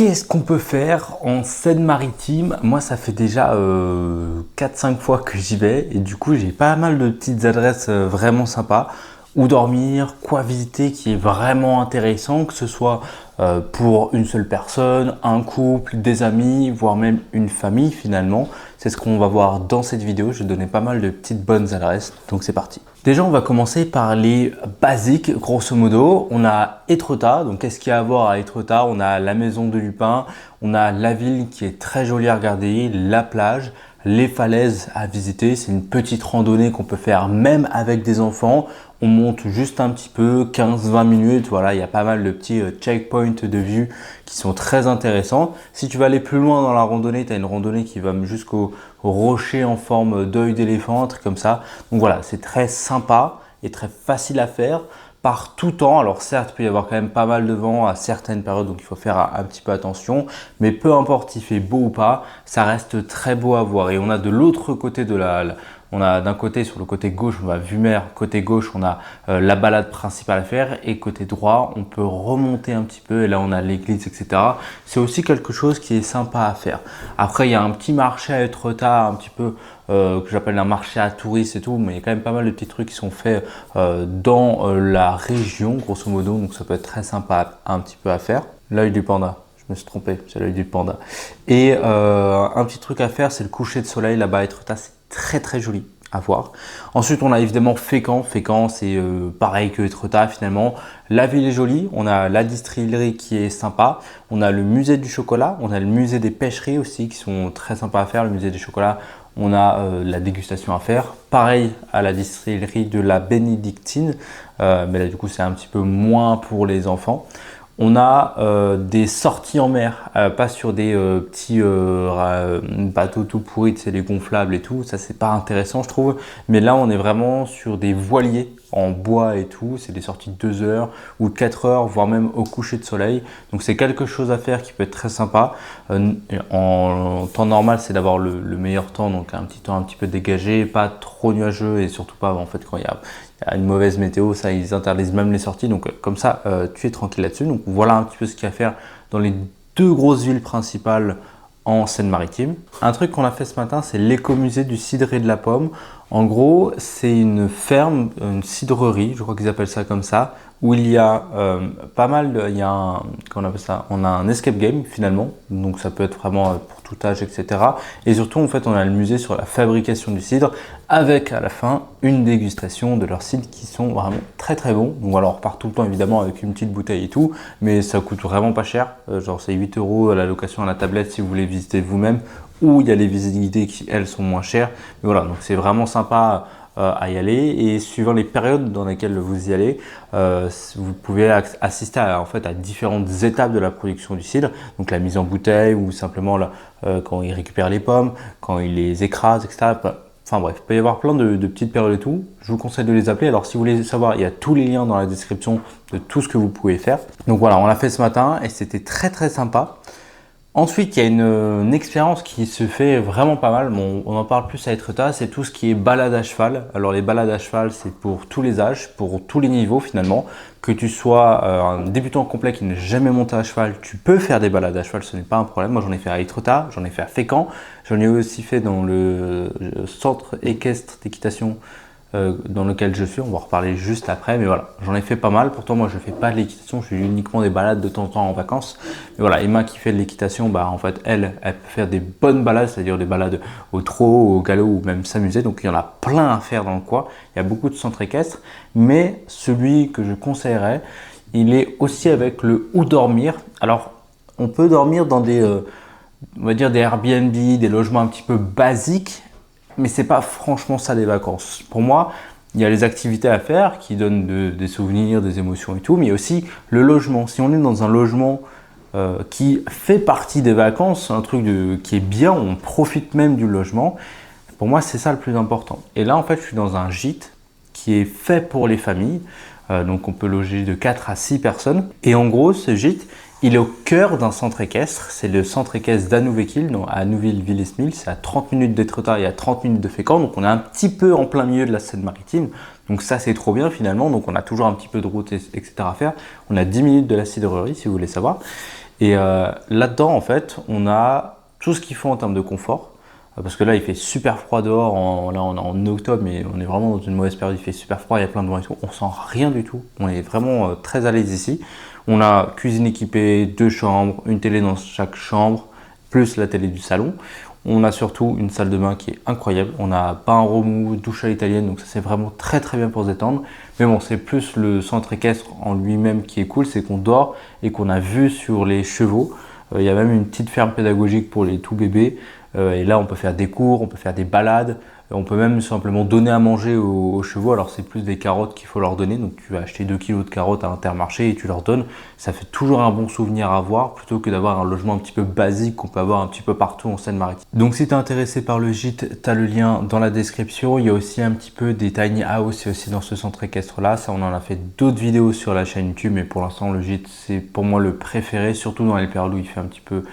Qu'est-ce qu'on peut faire en Seine-Maritime? Moi, ça fait déjà 4-5 fois que j'y vais et du coup, j'ai pas mal de petites adresses vraiment sympas. Où dormir, quoi visiter qui est vraiment intéressant, que ce soit pour une seule personne, un couple, des amis, voire même une famille finalement. C'est ce qu'on va voir dans cette vidéo. Je vais donner pas mal de petites bonnes adresses, donc c'est parti. Déjà, on va commencer par les basiques, grosso modo. On a Étretat, donc qu'est-ce qu'il y a à voir à Étretat? On a la maison de Lupin, on a la ville qui est très jolie à regarder, la plage, les falaises à visiter. C'est une petite randonnée qu'on peut faire même avec des enfants. On monte juste un petit peu, 15-20 minutes. Voilà, il y a pas mal de petits checkpoints de vue qui sont très intéressants. Si tu vas aller plus loin dans la randonnée, tu as une randonnée qui va jusqu'au rocher en forme d'œil d'éléphant, un truc comme ça. Donc voilà, c'est très sympa et très facile à faire par tout temps. Alors certes, il peut y avoir quand même pas mal de vent à certaines périodes, donc il faut faire un petit peu attention. Mais peu importe s'il fait beau ou pas, ça reste très beau à voir. Et on a de l'autre côté de on a d'un côté, sur le côté gauche, on va vue mer. Côté gauche, on a la balade principale à faire. Et côté droit, on peut remonter un petit peu. Et là, on a l'église, etc. C'est aussi quelque chose qui est sympa à faire. Après, il y a un petit marché à Étretat, un petit peu que j'appelle un marché à touristes et tout. Mais il y a quand même pas mal de petits trucs qui sont faits dans la région, grosso modo. Donc, ça peut être très sympa un petit peu à faire. L'œil du panda. Je me suis trompé, c'est l'œil du panda. Et un petit truc à faire, c'est le coucher de soleil là-bas à Étretat. C'est très très joli à voir. Ensuite, on a évidemment Fécamp. Fécamp, c'est pareil que Étretat finalement. La ville est jolie. On a la distillerie qui est sympa. On a le musée du chocolat. On a le musée des pêcheries aussi qui sont très sympas à faire. Le musée des chocolats, on a la dégustation à faire. Pareil à la distillerie de la Bénédictine. Mais là, du coup, c'est un petit peu moins pour les enfants. On a des sorties en mer, pas sur des petits bateaux tout pourris, c'est des gonflables et tout. Ça, c'est pas intéressant, je trouve. Mais là, on est vraiment sur des voiliers en bois et tout. C'est des sorties de 2 heures ou 4 heures, voire même au coucher de soleil. Donc, c'est quelque chose à faire qui peut être très sympa. En temps normal, c'est d'avoir le meilleur temps, donc un petit temps un petit peu dégagé, pas trop nuageux et surtout pas en fait quand il y a une mauvaise météo, ça ils interdisent même les sorties, donc comme ça tu es tranquille là-dessus. Donc voilà un petit peu ce qu'il y a à faire dans les 2 grosses villes principales en Seine-Maritime. Un truc qu'on a fait ce matin, c'est l'écomusée du cidre et de la pomme. En gros, c'est une ferme, une cidrerie, je crois qu'ils appellent ça comme ça, où il y a pas mal il y a comment on appelle ça, on a un escape game finalement, donc ça peut être vraiment pour tout âge, etc. Et surtout, en fait, on a le musée sur la fabrication du cidre, avec à la fin une dégustation de leurs cidres qui sont vraiment très très bons. Donc alors, on repart tout le temps évidemment avec une petite bouteille et tout, mais ça coûte vraiment pas cher, genre c'est 8 € à la location à la tablette si vous voulez visiter vous-même, ou il y a les visites guidées qui elles sont moins chères. Mais voilà, donc c'est vraiment sympa à y aller, et suivant les périodes dans lesquelles vous y allez, vous pouvez assister en fait à différentes étapes de la production du cidre, donc la mise en bouteille ou simplement quand ils récupèrent les pommes, quand ils les écrasent, etc. Enfin bref, il peut y avoir plein de petites périodes et tout. Je vous conseille de les appeler. Alors si vous voulez savoir, il y a tous les liens dans la description de tout ce que vous pouvez faire. Donc voilà, on l'a fait ce matin et c'était très très sympa. Ensuite, il y a une expérience qui se fait vraiment pas mal. Bon, on en parle plus à Étretat, c'est tout ce qui est balade à cheval. Alors les balades à cheval, c'est pour tous les âges, pour tous les niveaux finalement. Que tu sois un débutant complet qui n'est jamais monté à cheval, tu peux faire des balades à cheval, ce n'est pas un problème. Moi, j'en ai fait à Étretat, j'en ai fait à Fécamp, j'en ai aussi fait dans le centre équestre d'équitation dans lequel je suis. On va en reparler juste après, mais voilà, j'en ai fait pas mal. Pourtant, moi, je fais pas de l'équitation, je fais uniquement des balades de temps en temps en vacances. Mais voilà, Emma qui fait de l'équitation, bah en fait, elle peut faire des bonnes balades, c'est-à-dire des balades au trot, au galop ou même s'amuser. Donc, il y en a plein à faire dans le coin. Il y a beaucoup de centres équestres, mais celui que je conseillerais, il est aussi avec le où dormir. Alors, on peut dormir dans des, on va dire des Airbnb, des logements un petit peu basiques, mais c'est pas franchement ça des vacances. Pour moi, il y a les activités à faire qui donnent des souvenirs, des émotions et tout, mais il y a aussi le logement. Si on est dans un logement qui fait partie des vacances, un truc qui est bien, on profite même du logement, pour moi c'est ça le plus important. Et là en fait je suis dans un gîte qui est fait pour les familles, donc on peut loger de 4 à 6 personnes. Et en gros ce gîte, il est au cœur d'un centre équestre, c'est le centre équestre d'Anouville, à Nouville-Villesmil, c'est à 30 minutes d'Étretat et à 30 minutes de Fécamp, donc on est un petit peu en plein milieu de la Seine-Maritime, donc ça c'est trop bien finalement, donc on a toujours un petit peu de route, etc. à faire. On a 10 minutes de la cidrerie si vous voulez savoir. Et là-dedans, en fait, on a tout ce qu'il faut en termes de confort. Parce que là, il fait super froid dehors. Là, on est en octobre, mais on est vraiment dans une mauvaise période. Il fait super froid, il y a plein de vent et tout. On sent rien du tout. On est vraiment très à l'aise ici. On a cuisine équipée, 2 chambres, une télé dans chaque chambre, plus la télé du salon. On a surtout une salle de bain qui est incroyable. On a bain remous, douche à l'italienne, donc ça c'est vraiment très très bien pour se détendre. Mais bon, c'est plus le centre équestre en lui-même qui est cool, c'est qu'on dort et qu'on a vue sur les chevaux. Il y a même une petite ferme pédagogique pour les tout bébés. Et là, on peut faire des cours, on peut faire des balades. On peut même simplement donner à manger aux chevaux. Alors, c'est plus des carottes qu'il faut leur donner. Donc, tu vas acheter 2 kilos de carottes à Intermarché et tu leur donnes. Ça fait toujours un bon souvenir à avoir plutôt que d'avoir un logement un petit peu basique qu'on peut avoir un petit peu partout en Seine-Maritime. Donc, si tu es intéressé par le gîte, tu as le lien dans la description. Il y a aussi un petit peu des tiny house aussi dans ce centre équestre-là. Ça, on en a fait d'autres vidéos sur la chaîne YouTube. Mais pour l'instant, le gîte, c'est pour moi le préféré. Surtout dans les périodes où il fait un petit peu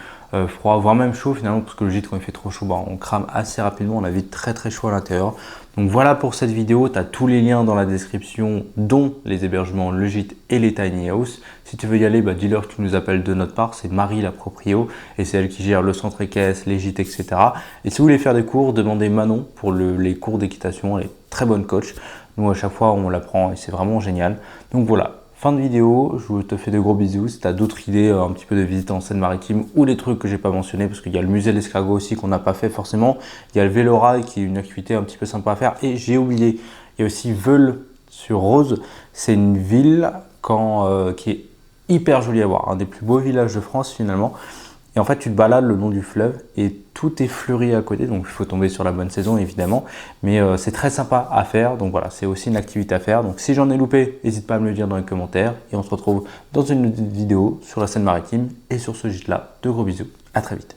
froid, voire même chaud finalement, parce que le gîte quand il fait trop chaud, on crame assez rapidement, on a vite très très chaud à l'intérieur. Donc voilà pour cette vidéo, tu as tous les liens dans la description, dont les hébergements, le gîte et les tiny house. Si tu veux y aller, dis-leur que tu nous appelles de notre part, c'est Marie la proprio et c'est elle qui gère le centre équestre, les gîtes, etc. Et si vous voulez faire des cours, demandez Manon pour les cours d'équitation, elle est très bonne coach. Nous à chaque fois on la prend et c'est vraiment génial. Donc voilà. Fin de vidéo, je te fais de gros bisous. Si tu as d'autres idées un petit peu de visite en Seine-Maritime ou des trucs que j'ai pas mentionnés, parce qu'il y a le musée de l'escargot aussi qu'on n'a pas fait forcément. Il y a le vélorail qui est une activité un petit peu sympa à faire. Et j'ai oublié, il y a aussi Veul sur Rose. C'est une ville qui est hyper jolie à voir. Un des plus beaux villages de France finalement. Et en fait, tu te balades le long du fleuve et tout est fleuri à côté. Donc, il faut tomber sur la bonne saison, évidemment. Mais c'est très sympa à faire. Donc, voilà, c'est aussi une activité à faire. Donc, si j'en ai loupé, n'hésite pas à me le dire dans les commentaires. Et on se retrouve dans une vidéo sur la Seine-Maritime et sur ce gîte-là. De gros bisous. À très vite.